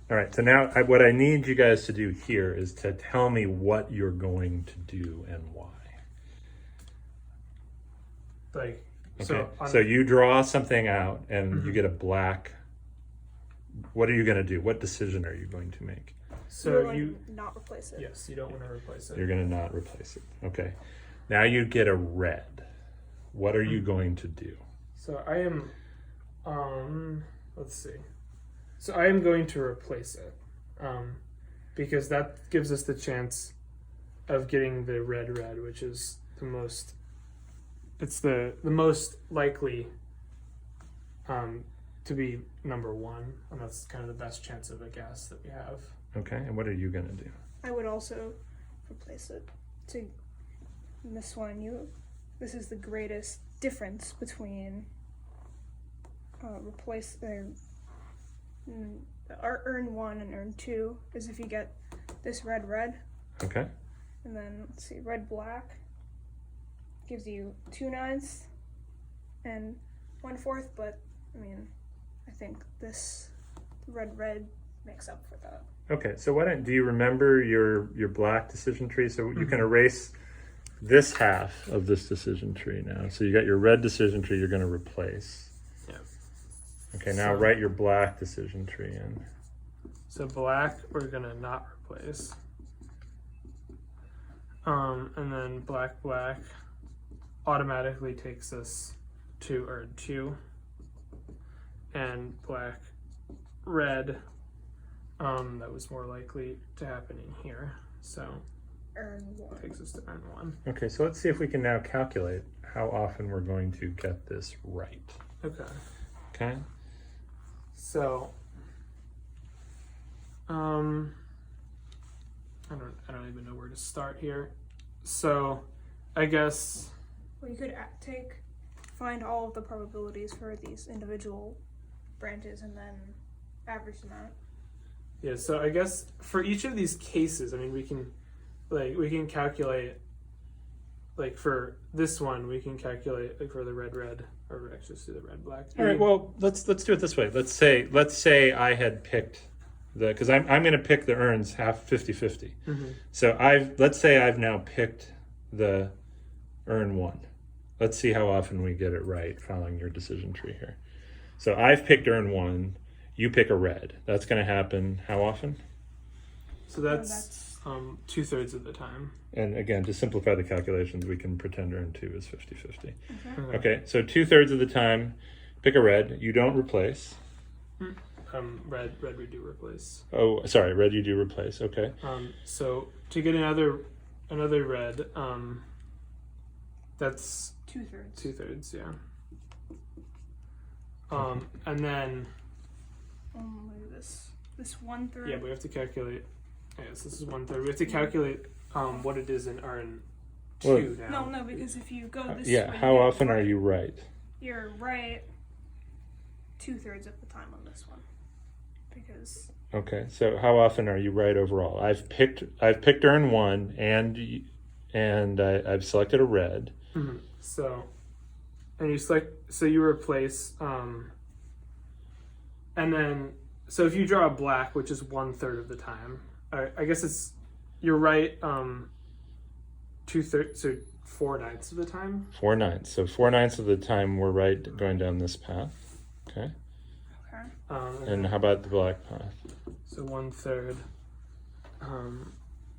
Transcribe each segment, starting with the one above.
All right, so now what I need you guys to do here is to tell me what you're going to do and why. Like, Okay, so you draw something out and you get a black. What are you going to do? What decision are you going to make? So you not replace it. Yes, you don't want to replace it. You're going to not replace it. Okay. Now you get a red. What are you going to do? So I am, let's see. So I am going to replace it, because that gives us the chance of getting the red, which is the most. It's the most likely to be number one, and that's kind of the best chance of a guess that we have. Okay, and what are you going to do? I would also replace it to this one. This is the greatest difference between earn 1 and earn 2 is if you get this red. Okay. And then let's see, red black gives you 2 9ths and 1/4, but I mean, I think this red makes up for that. Okay, so do you remember your black decision tree? So you can erase this half of this decision tree now. So you got your red decision tree you're going to replace. Yeah. Okay, now write your black decision tree in. So black we're going to not replace. And then black automatically takes us to earn 2. And black red, that was more likely to happen in here. So Earn 1. takes us to earn 1. Okay, so let's see if we can now calculate how often we're going to get this right. Okay. Okay? So I don't even know where to start here. So I guess Well, you could find all of the probabilities for these individual branches and then average them out. yeah, so I guess for each of these cases, I mean we can calculate, like for this one we can calculate like for the red or actually see the red black. All right, well, let's do it this way. Let's say I had picked because I'm going to pick the earns half 50-50. So let's say I've now picked the earn 1. Let's see how often we get it right following your decision tree here. So I've picked earn 1, you pick a red. That's going to happen how often? So that's 2/3 of the time. And again, to simplify the calculations, we can pretend earn 2 is 50-50. Okay. Okay, so 2/3 of the time, pick a red. You don't replace. Red we do replace. Oh, sorry, red you do replace. Okay. So to get another red, that's 2/3. 2/3, yeah. And then Look at this 1/3. yeah, we have to calculate. Yes, this is 1/3. We have to calculate what it is in earn 2 now. No, because if you go this Yeah, way, how often are you right? You're right 2/3 of the time on this one. Because Okay, so how often are you right overall? I've picked earn 1 and I've selected a red. So, and you replace, and then so if you draw a black, which is 1/3 of the time, I guess you're right 2/3, so 4/9 of the time. 4/9. So 4/9 of the time we're right going down this path. Okay. And how about the black path? So 1/3,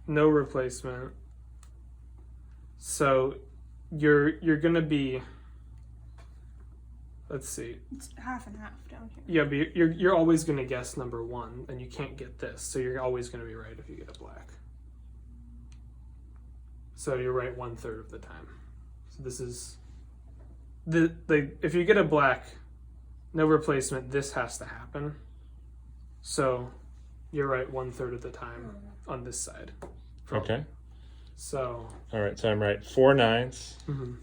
no replacement. So you're gonna be, let's see. it's half and half down here. Yeah, but you're always gonna guess number 1, and you can't get this, so you're always gonna be right if you get a black. So you're right 1/3 of the time. So this is if you get a black, no replacement, this has to happen. So you're right 1/3 of the time on this side. Okay. So All right, so I'm right 4/9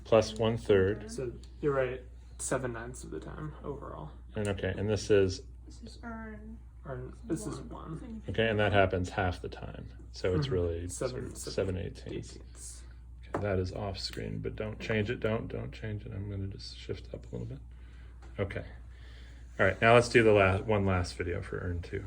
plus 1/3. so you're right 7/9 of the time overall. And okay, and this is earn. This is 1. okay, and that happens half the time. So it's really 7/18. Okay, that is off screen, but don't change it. Don't change it. I'm going to just shift up a little bit. Okay. All right, now let's do the one last video for earn 2.